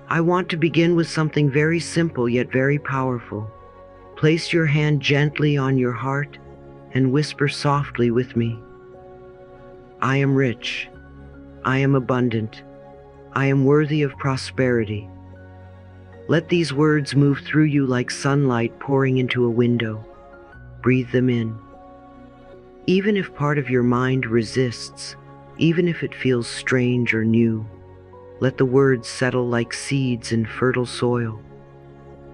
I want to begin with something very simple yet very powerful. Place your hand gently on your heart and whisper softly with me. I am rich. I am abundant. I am worthy of prosperity. Let these words move through you like sunlight pouring into a window. Breathe them in. Even if part of your mind resists, even if it feels strange or new, let the words settle like seeds in fertile soil.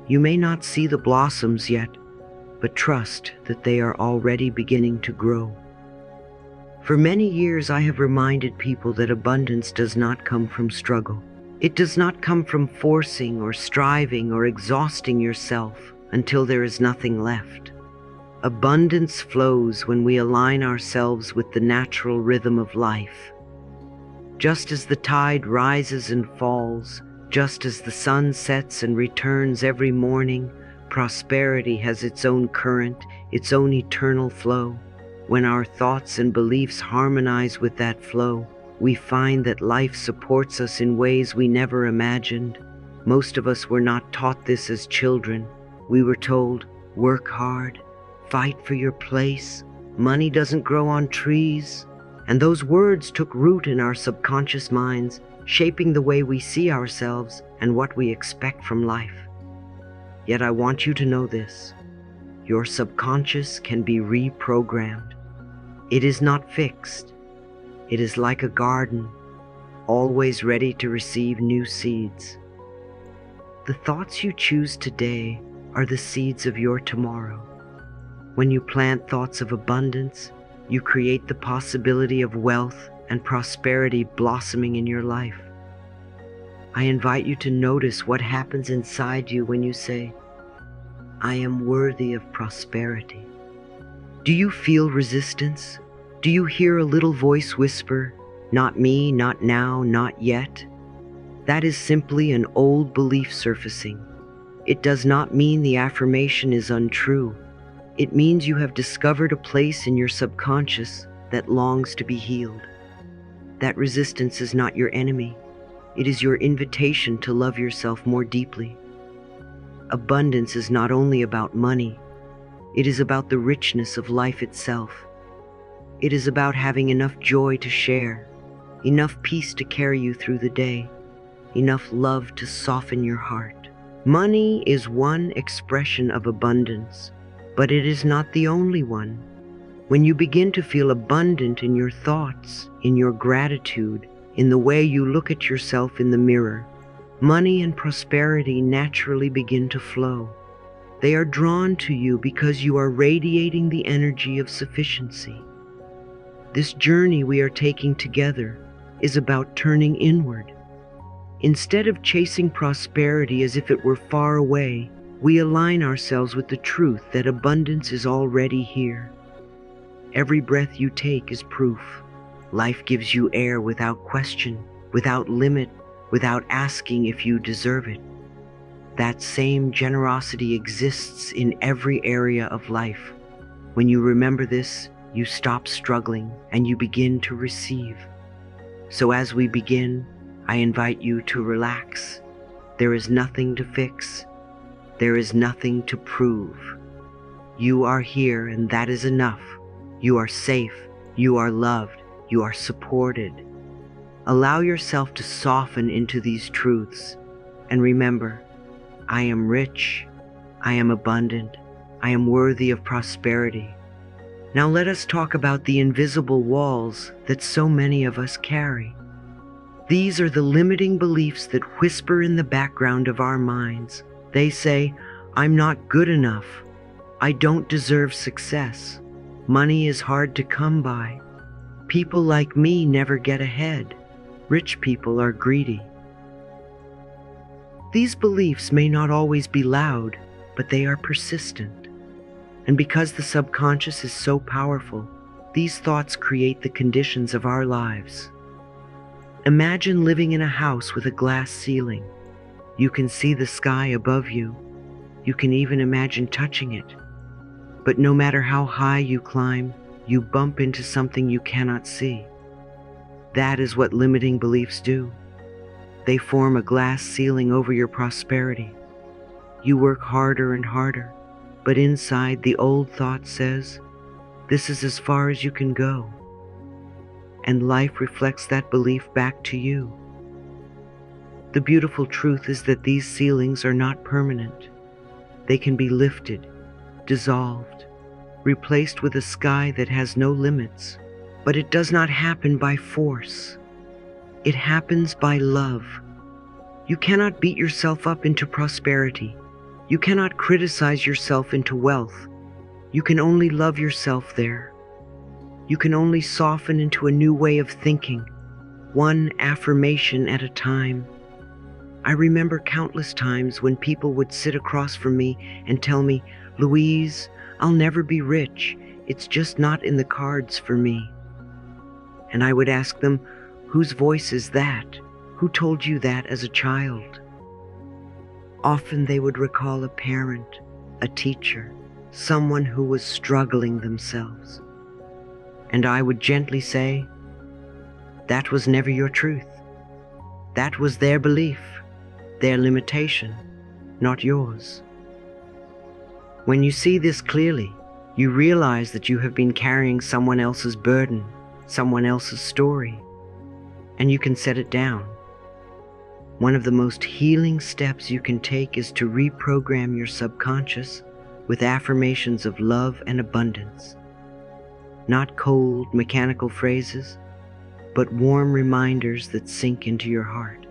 You may not see the blossoms yet, but trust that they are already beginning to grow. For many years I have reminded people that abundance does not come from struggle. It does not come from forcing or striving or exhausting yourself until there is nothing left. Abundance flows when we align ourselves with the natural rhythm of life. Just as the tide rises and falls, just as the sun sets and returns every morning, prosperity has its own current, its own eternal flow. When our thoughts and beliefs harmonize with that flow, we find that life supports us in ways we never imagined. Most of us were not taught this as children. We were told, work hard, fight for your place, money doesn't grow on trees. And those words took root in our subconscious minds, shaping the way we see ourselves and what we expect from life. Yet I want you to know this. Your subconscious can be reprogrammed. It is not fixed. It is like a garden, always ready to receive new seeds. The thoughts you choose today are the seeds of your tomorrow. When you plant thoughts of abundance, you create the possibility of wealth and prosperity blossoming in your life. I invite you to notice what happens inside you when you say, I am worthy of prosperity. Do you feel resistance? Do you hear a little voice whisper, not me, not now, not yet? That is simply an old belief surfacing. It does not mean the affirmation is untrue. It means you have discovered a place in your subconscious that longs to be healed. That resistance is not your enemy. It is your invitation to love yourself more deeply. Abundance is not only about money. It is about the richness of life itself. It is about having enough joy to share, enough peace to carry you through the day, enough love to soften your heart. Money is one expression of abundance, but it is not the only one. When you begin to feel abundant in your thoughts, in your gratitude, in the way you look at yourself in the mirror, money and prosperity naturally begin to flow. They are drawn to you because you are radiating the energy of sufficiency. This journey we are taking together is about turning inward. Instead of chasing prosperity as if it were far away, we align ourselves with the truth that abundance is already here. Every breath you take is proof. Life gives you air without question, without limit, without asking if you deserve it. That same generosity exists in every area of life. When you remember this, you stop struggling and you begin to receive. So as we begin, I invite you to relax. There is nothing to fix. There is nothing to prove. You are here and that is enough. You are safe. You are loved. You are supported. Allow yourself to soften into these truths. And remember, I am rich. I am abundant. I am worthy of prosperity. Now let us talk about the invisible walls that so many of us carry. These are the limiting beliefs that whisper in the background of our minds. They say, I'm not good enough. I don't deserve success. Money is hard to come by. People like me never get ahead. Rich people are greedy. These beliefs may not always be loud, but they are persistent. And because the subconscious is so powerful, these thoughts create the conditions of our lives. Imagine living in a house with a glass ceiling. You can see the sky above you. You can even imagine touching it. But no matter how high you climb, you bump into something you cannot see. That is what limiting beliefs do. They form a glass ceiling over your prosperity. You work harder and harder, but inside the old thought says, this is as far as you can go. And life reflects that belief back to you. The beautiful truth is that these ceilings are not permanent. They can be lifted, dissolved, replaced with a sky that has no limits. But it does not happen by force. It happens by love. You cannot beat yourself up into prosperity. You cannot criticize yourself into wealth. You can only love yourself there. You can only soften into a new way of thinking, one affirmation at a time. I remember countless times when people would sit across from me and tell me, Louise, I'll never be rich. It's just not in the cards for me. And I would ask them, whose voice is that? Who told you that as a child? Often they would recall a parent, a teacher, someone who was struggling themselves. And I would gently say, that was never your truth. That was their belief, their limitation, not yours. When you see this clearly, you realize that you have been carrying someone else's burden, someone else's story, and you can set it down. One of the most healing steps you can take is to reprogram your subconscious with affirmations of love and abundance. Not cold, mechanical phrases, but warm reminders that sink into your heart.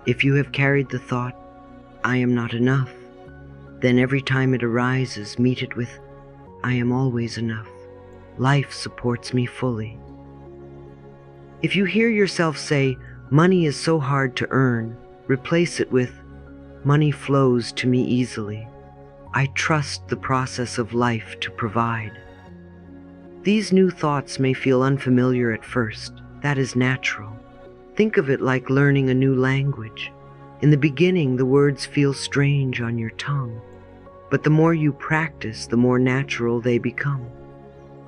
If you have carried the thought, I am not enough, then every time it arises, meet it with, I am always enough. Life supports me fully. If you hear yourself say, money is so hard to earn, replace it with, money flows to me easily. I trust the process of life to provide. These new thoughts may feel unfamiliar at first. That is natural. Think of it like learning a new language. In the beginning, the words feel strange on your tongue, but the more you practice, the more natural they become.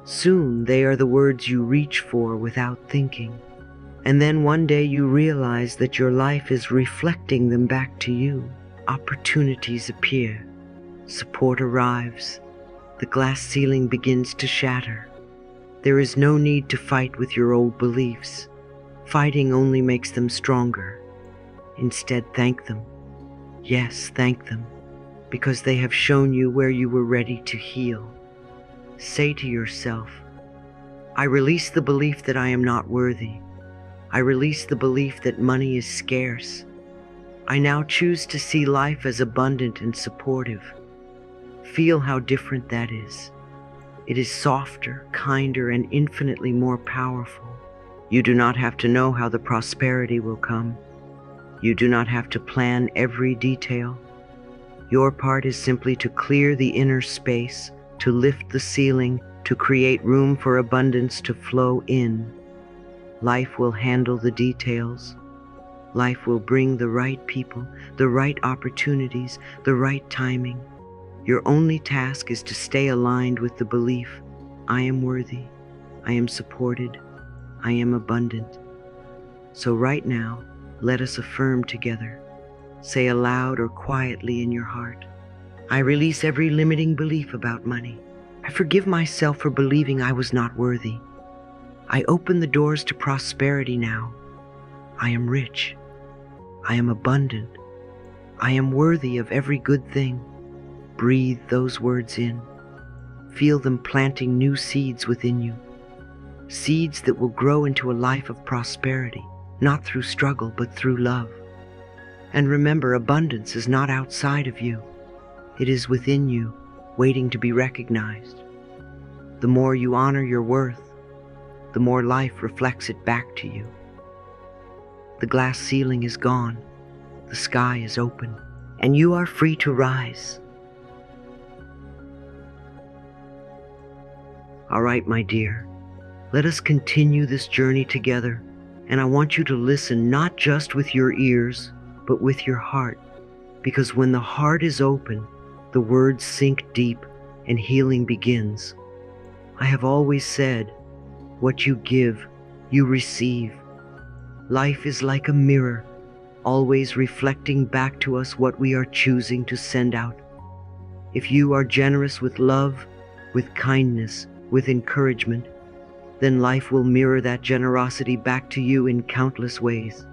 Soon, they are the words you reach for without thinking. And then one day you realize that your life is reflecting them back to you. Opportunities appear. Support arrives. The glass ceiling begins to shatter. There is no need to fight with your old beliefs. Fighting only makes them stronger. Instead, thank them. Yes, thank them, because they have shown you where you were ready to heal. Say to yourself, I release the belief that I am not worthy. I release the belief that money is scarce. I now choose to see life as abundant and supportive. Feel how different that is. It is softer, kinder, and infinitely more powerful. You do not have to know how the prosperity will come. You do not have to plan every detail. Your part is simply to clear the inner space, to lift the ceiling, to create room for abundance to flow in. Life will handle the details. Life will bring the right people, the right opportunities, the right timing. Your only task is to stay aligned with the belief, I am worthy, I am supported, I am abundant. So right now, let us affirm together. Say aloud or quietly in your heart, I release every limiting belief about money. I forgive myself for believing I was not worthy. I open the doors to prosperity now. I am rich. I am abundant. I am worthy of every good thing. Breathe those words in. Feel them planting new seeds within you. Seeds that will grow into a life of prosperity, not through struggle, but through love. And remember, abundance is not outside of you. It is within you, waiting to be recognized. The more you honor your worth, the more life reflects it back to you. The glass ceiling is gone, the sky is open, and you are free to rise. All right, my dear, let us continue this journey together, and I want you to listen not just with your ears, but with your heart, because when the heart is open, the words sink deep and healing begins. I have always said, what you give, you receive. Life is like a mirror, always reflecting back to us what we are choosing to send out. If you are generous with love, with kindness, with encouragement, then life will mirror that generosity back to you in countless ways.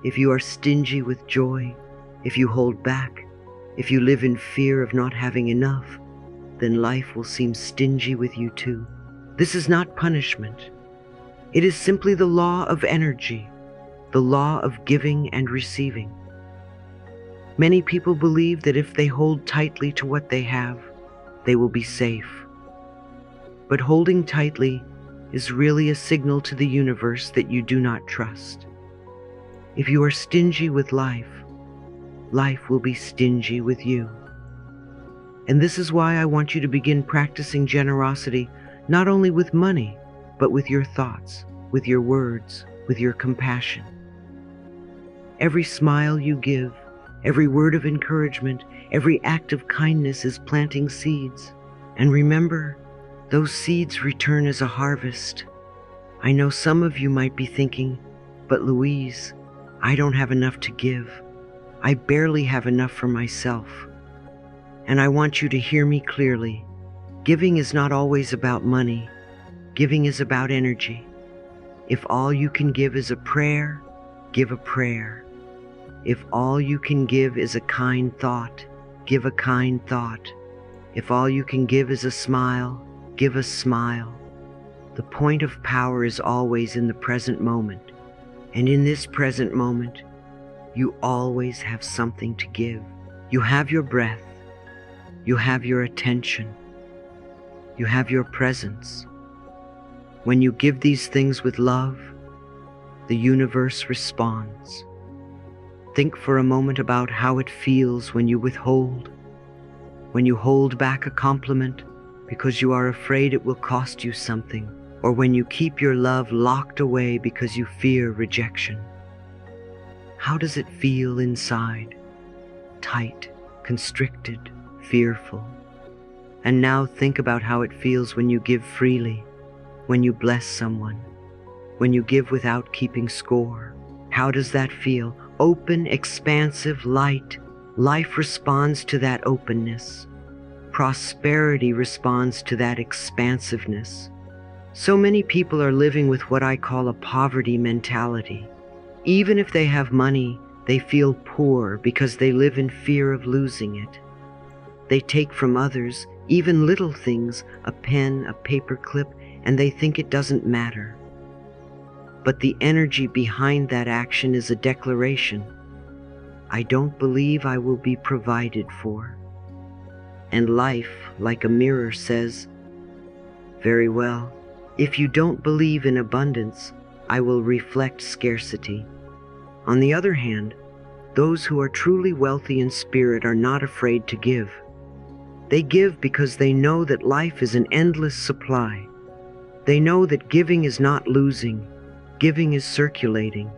If you are stingy with joy, if you hold back, if you live in fear of not having enough, then life will seem stingy with you too. This is not punishment. It is simply the law of energy, the law of giving and receiving. Many people believe that if they hold tightly to what they have, they will be safe. But holding tightly is really a signal to the universe that you do not trust. If you are stingy with life, life will be stingy with you. And this is why I want you to begin practicing generosity, not only with money, but with your thoughts, with your words, with your compassion. Every smile you give, every word of encouragement, every act of kindness is planting seeds. And remember, those seeds return as a harvest. I know some of you might be thinking, but Louise, I don't have enough to give. I barely have enough for myself. And I want you to hear me clearly. Giving is not always about money. Giving is about energy. If all you can give is a prayer, give a prayer. If all you can give is a kind thought, give a kind thought. If all you can give is a smile, give a smile. The point of power is always in the present moment. And in this present moment, you always have something to give. You have your breath. You have your attention. You have your presence. When you give these things with love, the universe responds. Think for a moment about how it feels when you withhold, when you hold back a compliment because you are afraid it will cost you something, or when you keep your love locked away because you fear rejection. How does it feel inside? Tight, constricted, fearful. And now think about how it feels when you give freely, when you bless someone, when you give without keeping score. How does that feel? Open, expansive, light. Life responds to that openness. Prosperity responds to that expansiveness. So many people are living with what I call a poverty mentality. Even if they have money, they feel poor because they live in fear of losing it. They take from others, even little things, a pen, a paper clip, and they think it doesn't matter. But the energy behind that action is a declaration. I don't believe I will be provided for. And life, like a mirror, says, very well, if you don't believe in abundance, I will reflect scarcity. On the other hand, those who are truly wealthy in spirit are not afraid to give. They give because they know that life is an endless supply. They know that giving is not losing, giving is circulating.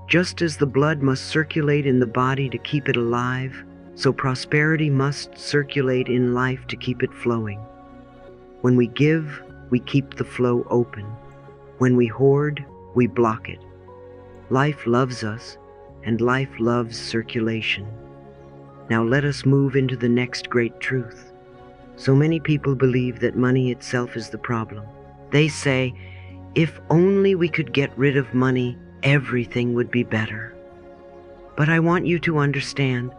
Just as the blood must circulate in the body to keep it alive, so prosperity must circulate in life to keep it flowing. When we give, we keep the flow open. When we hoard, we block it. Life loves us, and life loves circulation. Now let us move into the next great truth. So many people believe that money itself is the problem. They say, if only we could get rid of money, everything would be better. But I want you to understand,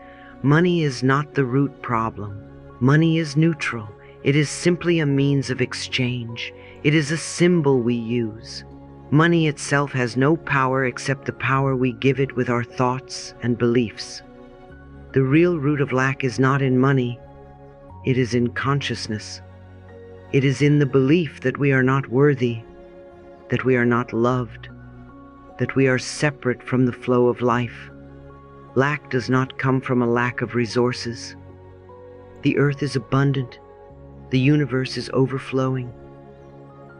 money is not the root problem. Money is neutral. It is simply a means of exchange. It is a symbol we use. Money itself has no power except the power we give it with our thoughts and beliefs. The real root of lack is not in money. It is in consciousness. It is in the belief that we are not worthy, that we are not loved, that we are separate from the flow of life. Lack does not come from a lack of resources. The earth is abundant. The universe is overflowing.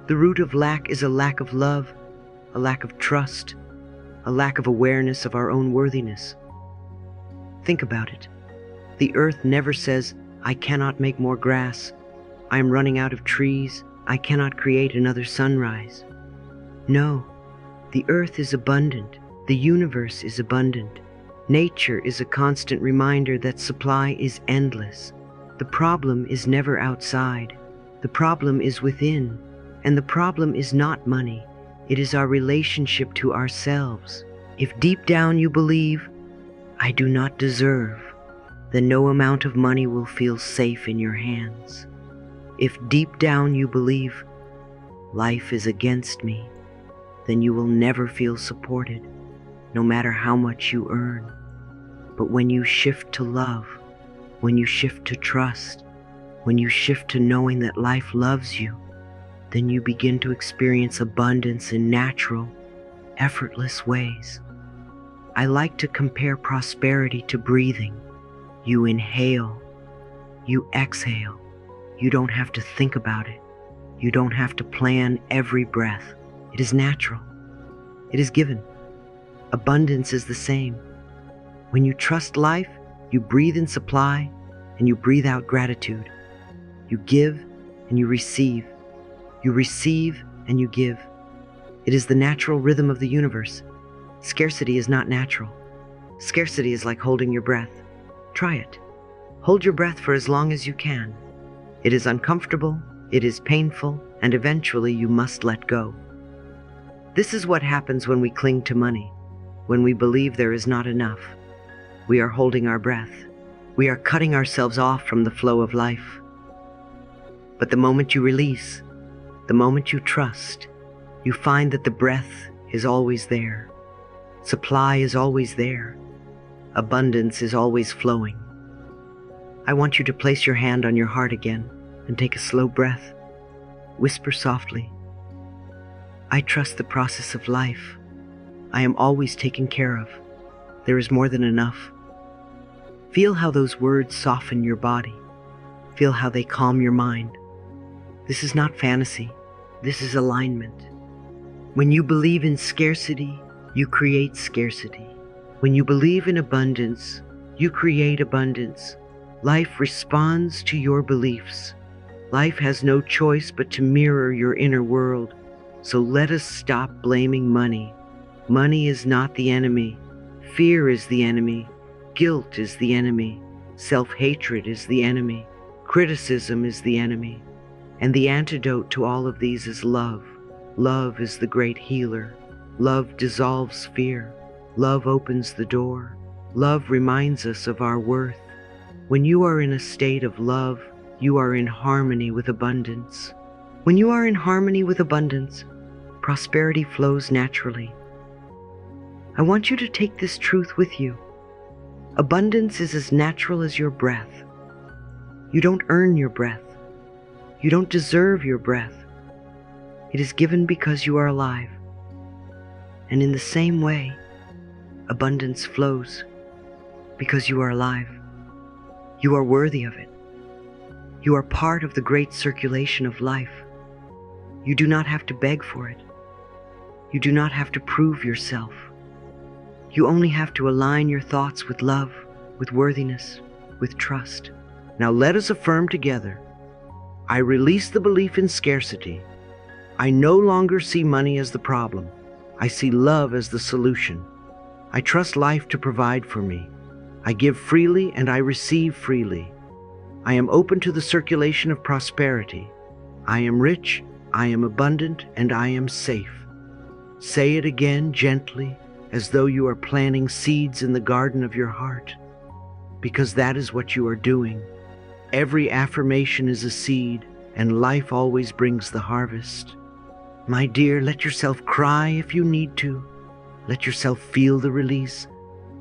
The root of lack is a lack of love, a lack of trust, a lack of awareness of our own worthiness. Think about it. The earth never says, I cannot make more grass. I am running out of trees. I cannot create another sunrise. No, The earth is abundant. The universe is abundant. Nature is a constant reminder that supply is endless. The problem is never outside. The problem is within. And the problem is not money. It is our relationship to ourselves. If deep down you believe, I do not deserve, then no amount of money will feel safe in your hands. If deep down you believe, life is against me, then you will never feel supported, no matter how much you earn. But when you shift to love, when you shift to trust, when you shift to knowing that life loves you, then you begin to experience abundance in natural, effortless ways. I like to compare prosperity to breathing. You inhale, you exhale. You don't have to think about it. You don't have to plan every breath. It is natural. It is given. Abundance is the same. When you trust life, you breathe in supply and you breathe out gratitude. You give and you receive. You receive and you give. It is the natural rhythm of the universe. Scarcity is not natural. Scarcity is like holding your breath. Try it. Hold your breath for as long as you can. It is uncomfortable, it is painful, and eventually you must let go. This is what happens when we cling to money, when we believe there is not enough. We are holding our breath. We are cutting ourselves off from the flow of life. But the moment you release, the moment you trust, you find that the breath is always there. Supply is always there. Abundance is always flowing. I want you to place your hand on your heart again and take a slow breath. Whisper softly, I trust the process of life. I am always taken care of. There is more than enough. Feel how those words soften your body. Feel how they calm your mind. This is not fantasy. This is alignment. When you believe in scarcity, you create scarcity. When you believe in abundance, you create abundance. Life responds to your beliefs. Life has no choice but to mirror your inner world. So let us stop blaming money. Money is not the enemy. Fear is the enemy. Guilt is the enemy. Self-hatred is the enemy. Criticism is the enemy. And the antidote to all of these is love. Love is the great healer. Love dissolves fear. Love opens the door. Love reminds us of our worth. When you are in a state of love, you are in harmony with abundance. When you are in harmony with abundance, prosperity flows naturally. I want you to take this truth with you. Abundance is as natural as your breath. You don't earn your breath. You don't deserve your breath. It is given because you are alive. And in the same way, abundance flows because you are alive. You are worthy of it. You are part of the great circulation of life. You do not have to beg for it. You do not have to prove yourself. You only have to align your thoughts with love, with worthiness, with trust. Now let us affirm together. I release the belief in scarcity. I no longer see money as the problem. I see love as the solution. I trust life to provide for me. I give freely and I receive freely. I am open to the circulation of prosperity. I am rich, I am abundant, and I am safe. Say it again gently, as though you are planting seeds in the garden of your heart, because that is what you are doing. Every affirmation is a seed, and life always brings the harvest. My dear, let yourself cry if you need to. Let yourself feel the release,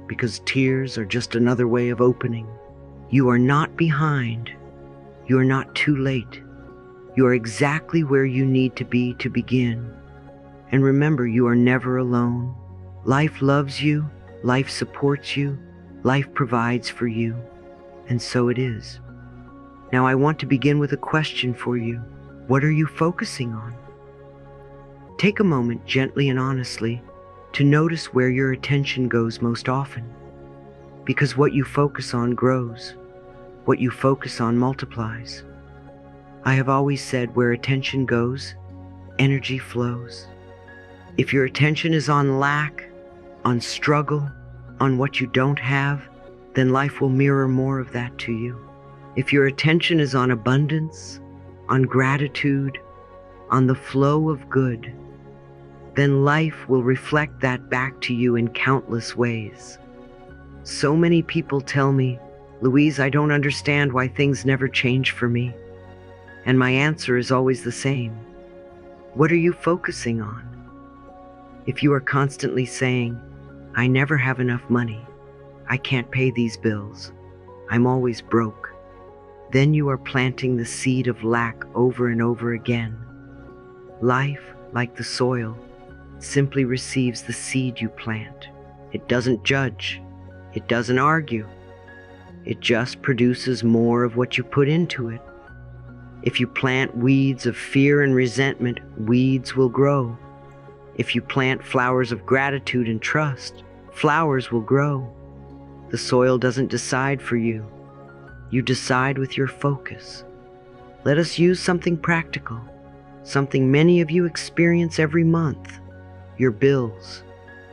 because tears are just another way of opening. You are not behind. You are not too late. You are exactly where you need to be to begin. And remember, you are never alone. Life loves you. Life supports you. Life provides for you. And so it is. Now I want to begin with a question for you. What are you focusing on? Take a moment gently and honestly to notice where your attention goes most often. Because what you focus on grows. What you focus on multiplies. I have always said where attention goes, energy flows. If your attention is on lack, on struggle, on what you don't have, then life will mirror more of that to you. If your attention is on abundance, on gratitude, on the flow of good, then life will reflect that back to you in countless ways. So many people tell me, "Louise, I don't understand why things never change for me." And my answer is always the same. What are you focusing on? If you are constantly saying, "I never have enough money, I can't pay these bills, I'm always broke," then you are planting the seed of lack over and over again. Life, like the soil, simply receives the seed you plant. It doesn't judge. It doesn't argue. It just produces more of what you put into it. If you plant weeds of fear and resentment, weeds will grow. If you plant flowers of gratitude and trust, flowers will grow. The soil doesn't decide for you. You decide with your focus. Let us use something practical, something many of you experience every month. Your bills.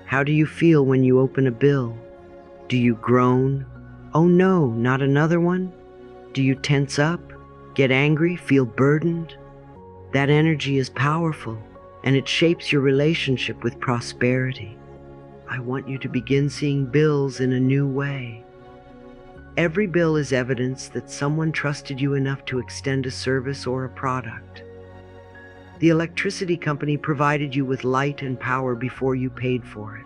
How do you feel when you open a bill? Do you groan? "Oh no, not another one"? Do you tense up, get angry, feel burdened? That energy is powerful, and it shapes your relationship with prosperity. I want you to begin seeing bills in a new way. Every bill is evidence that someone trusted you enough to extend a service or a product. The electricity company provided you with light and power before you paid for it.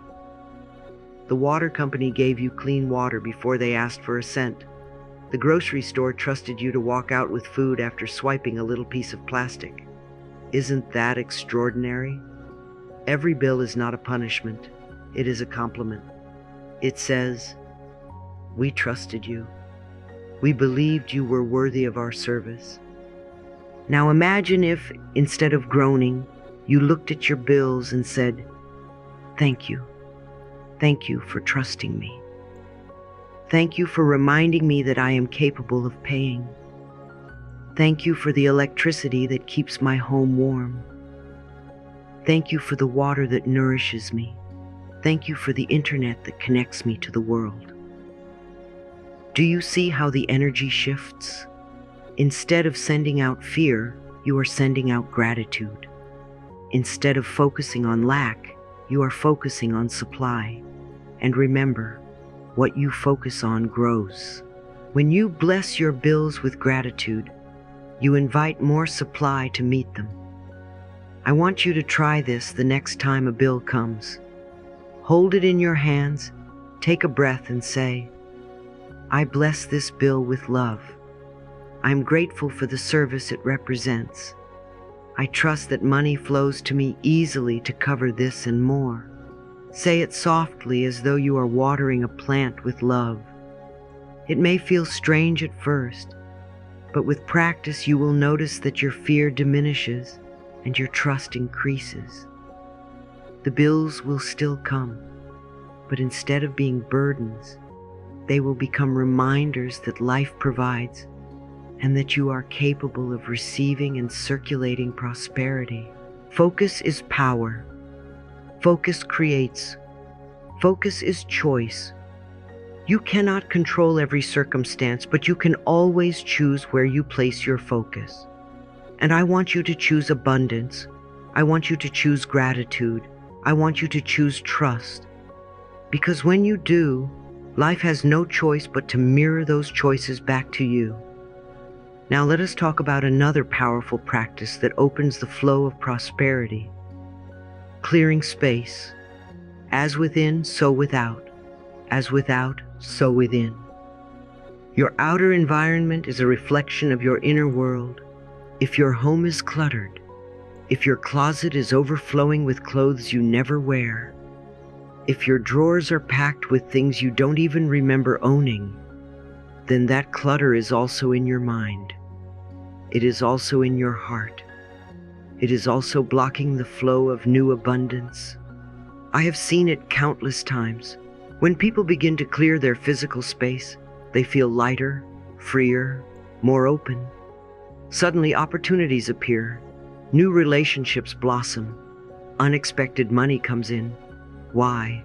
The water company gave you clean water before they asked for a cent. The grocery store trusted you to walk out with food after swiping a little piece of plastic. Isn't that extraordinary? Every bill is not a punishment. It is a compliment. It says, "We trusted you. We believed you were worthy of our service." Now imagine if, instead of groaning, you looked at your bills and said, "Thank you. Thank you for trusting me. Thank you for reminding me that I am capable of paying. Thank you for the electricity that keeps my home warm. Thank you for the water that nourishes me. Thank you for the internet that connects me to the world." Do you see how the energy shifts? Instead of sending out fear, you are sending out gratitude. Instead of focusing on lack, you are focusing on supply. And remember, what you focus on grows. When you bless your bills with gratitude, you invite more supply to meet them. I want you to try this the next time a bill comes. Hold it in your hands, take a breath and say, "I bless this bill with love. I'm grateful for the service it represents. I trust that money flows to me easily to cover this and more." Say it softly as though you are watering a plant with love. It may feel strange at first, but with practice you will notice that your fear diminishes and your trust increases. The bills will still come, but instead of being burdens, they will become reminders that life provides and that you are capable of receiving and circulating prosperity. Focus is power. Focus creates. Focus is choice. You cannot control every circumstance, but you can always choose where you place your focus. And I want you to choose abundance. I want you to choose gratitude. I want you to choose trust. Because when you do, life has no choice but to mirror those choices back to you. Now let us talk about another powerful practice that opens the flow of prosperity. Clearing space. As within, so without. As without, so within. Your outer environment is a reflection of your inner world. If your home is cluttered, if your closet is overflowing with clothes you never wear, if your drawers are packed with things you don't even remember owning, then that clutter is also in your mind. It is also in your heart. It is also blocking the flow of new abundance. I have seen it countless times. When people begin to clear their physical space, they feel lighter, freer, more open. Suddenly opportunities appear. New relationships blossom. Unexpected money comes in. Why?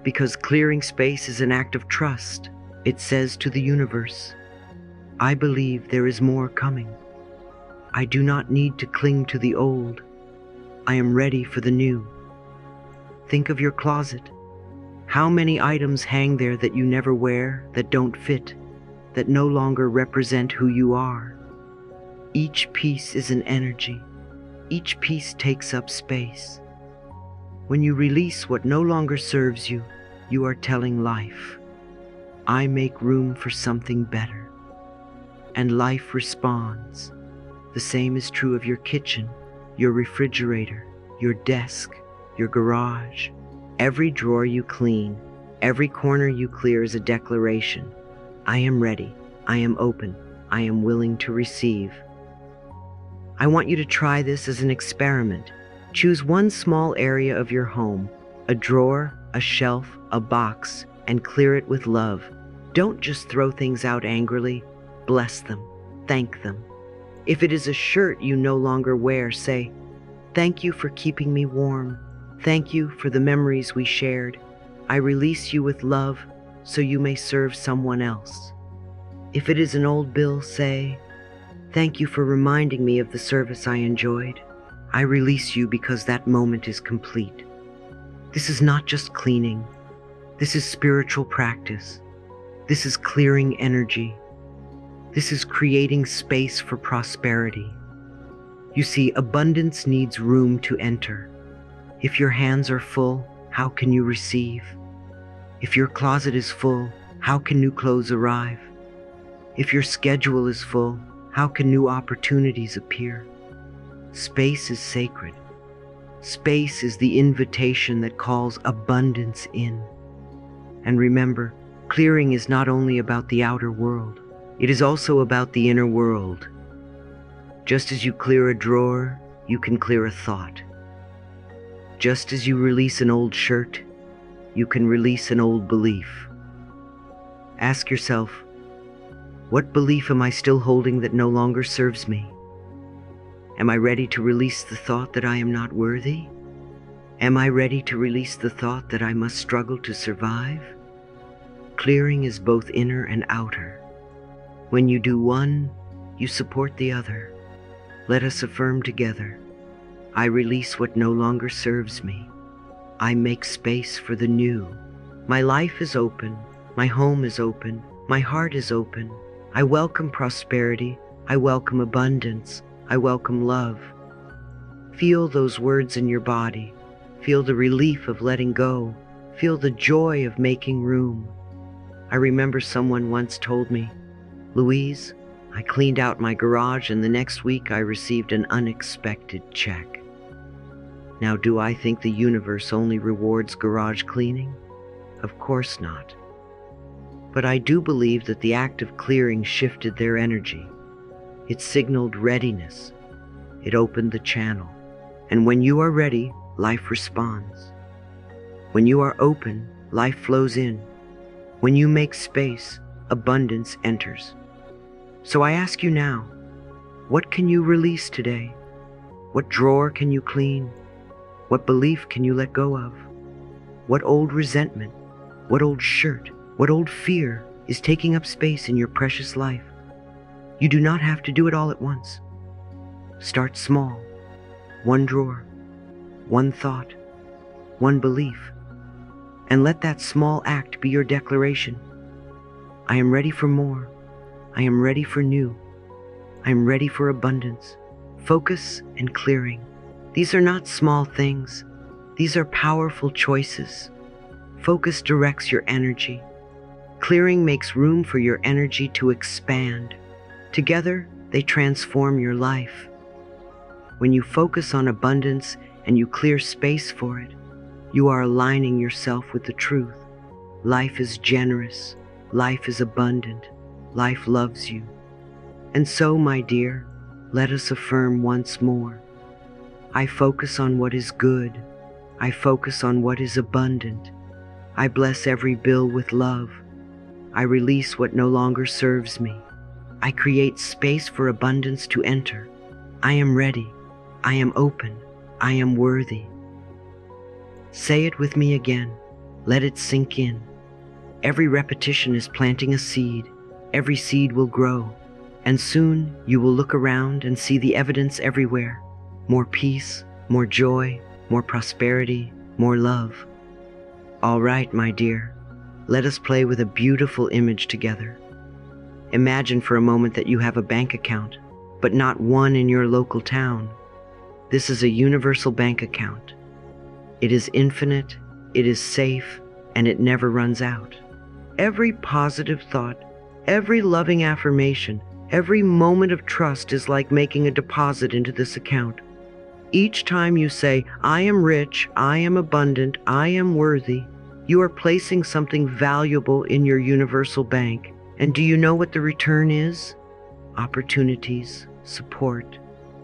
Because clearing space is an act of trust. It says to the universe, I believe there is more coming. I do not need to cling to the old. I am ready for the new. Think of your closet. How many items hang there that you never wear, that don't fit, that no longer represent who you are? Each piece is an energy. Each piece takes up space. When you release what no longer serves you, you are telling life, I make room for something better. And life responds. The same is true of your kitchen, your refrigerator, your desk, your garage. Every drawer you clean, every corner you clear is a declaration. I am ready. I am open. I am willing to receive. I want you to try this as an experiment. Choose one small area of your home, a drawer, a shelf, a box, and clear it with love. Don't just throw things out angrily. Bless them. Thank them. If it is a shirt you no longer wear, say, thank you for keeping me warm. Thank you for the memories we shared. I release you with love so you may serve someone else. If it is an old bill, say, thank you for reminding me of the service I enjoyed. I release you because that moment is complete. This is not just cleaning. This is spiritual practice. This is clearing energy. This is creating space for prosperity. You see, abundance needs room to enter. If your hands are full, how can you receive? If your closet is full, how can new clothes arrive? If your schedule is full, how can new opportunities appear? Space is sacred. Space is the invitation that calls abundance in. And remember, clearing is not only about the outer world, it is also about the inner world. Just as you clear a drawer, you can clear a thought. Just as you release an old shirt, you can release an old belief. Ask yourself, what belief am I still holding that no longer serves me? Am I ready to release the thought that I am not worthy? Am I ready to release the thought that I must struggle to survive? Clearing is both inner and outer. When you do one, you support the other. Let us affirm together. I release what no longer serves me. I make space for the new. My life is open. My home is open. My heart is open. I welcome prosperity. I welcome abundance. I welcome love. Feel those words in your body. Feel the relief of letting go. Feel the joy of making room. I remember someone once told me, Louise, I cleaned out my garage and the next week I received an unexpected check. Now, do I think the universe only rewards garage cleaning? Of course not. But I do believe that the act of clearing shifted their energy. It signaled readiness. It opened the channel. And when you are ready, life responds. When you are open, life flows in. When you make space, abundance enters. So I ask you now, what can you release today? What drawer can you clean? What belief can you let go of? What old resentment, what old shirt, what old fear is taking up space in your precious life? You do not have to do it all at once. Start small. One drawer, one thought, one belief, and let that small act be your declaration. I am ready for more. I am ready for new. I am ready for abundance, focus, and clearing. These are not small things. These are powerful choices. Focus directs your energy. Clearing makes room for your energy to expand. Together, they transform your life. When you focus on abundance and you clear space for it, you are aligning yourself with the truth. Life is generous. Life is abundant. Life loves you. And so, my dear, let us affirm once more. I focus on what is good. I focus on what is abundant. I bless every bill with love. I release what no longer serves me. I create space for abundance to enter. I am ready. I am open. I am worthy. Say it with me again. Let it sink in. Every repetition is planting a seed. Every seed will grow. And soon you will look around and see the evidence everywhere. More peace, more joy, more prosperity, more love. All right, my dear, let us play with a beautiful image together. Imagine for a moment that you have a bank account, but not one in your local town. This is a universal bank account. It is infinite, it is safe, and it never runs out. Every positive thought, every loving affirmation, every moment of trust is like making a deposit into this account. Each time you say, I am rich, I am abundant, I am worthy, you are placing something valuable in your universal bank. And do you know what the return is? Opportunities, support,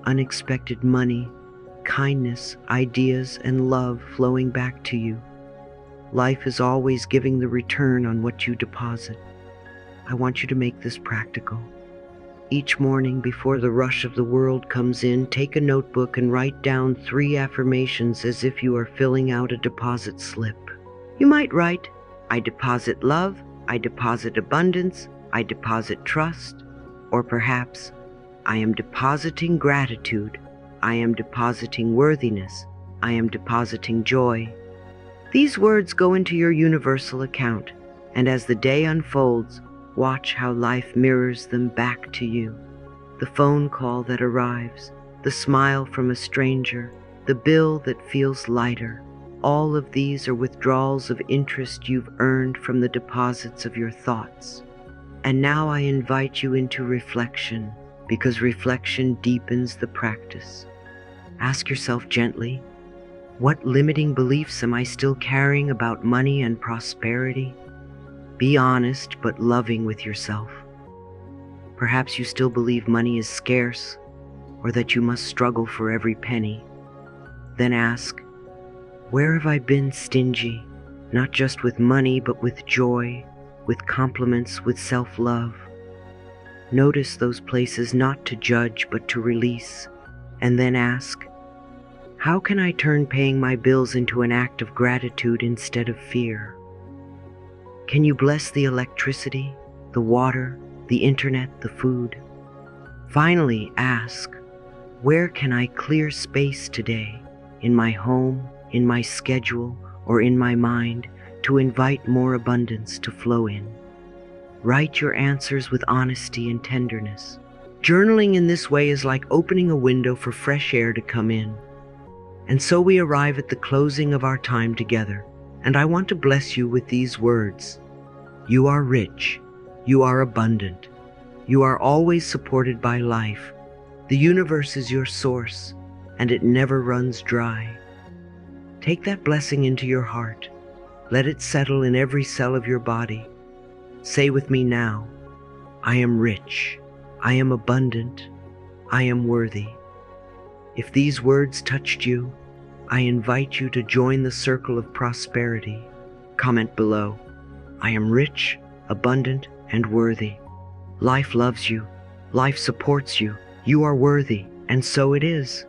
unexpected money, kindness, ideas, and love flowing back to you. Life is always giving the return on what you deposit. I want you to make this practical. Each morning before the rush of the world comes in, take a notebook and write down 3 affirmations as if you are filling out a deposit slip. You might write, I deposit love, I deposit abundance, I deposit trust, or perhaps, I am depositing gratitude, I am depositing worthiness, I am depositing joy. These words go into your universal account, and as the day unfolds, watch how life mirrors them back to you. The phone call that arrives, the smile from a stranger, the bill that feels lighter. All of these are withdrawals of interest you've earned from the deposits of your thoughts. And now I invite you into reflection, because reflection deepens the practice. Ask yourself gently, what limiting beliefs am I still carrying about money and prosperity? Be honest but loving with yourself. Perhaps you still believe money is scarce, or that you must struggle for every penny. Then ask, where have I been stingy, not just with money, but with joy, with compliments, with self-love? Notice those places not to judge, but to release, and then ask, how can I turn paying my bills into an act of gratitude instead of fear? Can you bless the electricity, the water, the internet, the food? Finally, ask, where can I clear space today, in my home, in my schedule, or in my mind, to invite more abundance to flow in? Write your answers with honesty and tenderness. Journaling in this way is like opening a window for fresh air to come in. And so we arrive at the closing of our time together, and I want to bless you with these words. You are rich. You are abundant. You are always supported by life. The universe is your source, and it never runs dry. Take that blessing into your heart. Let it settle in every cell of your body. Say with me now, I am rich. I am abundant. I am worthy. If these words touched you, I invite you to join the circle of prosperity. Comment below, I am rich, abundant, and worthy. Life loves you. Life supports you. You are worthy, and so it is.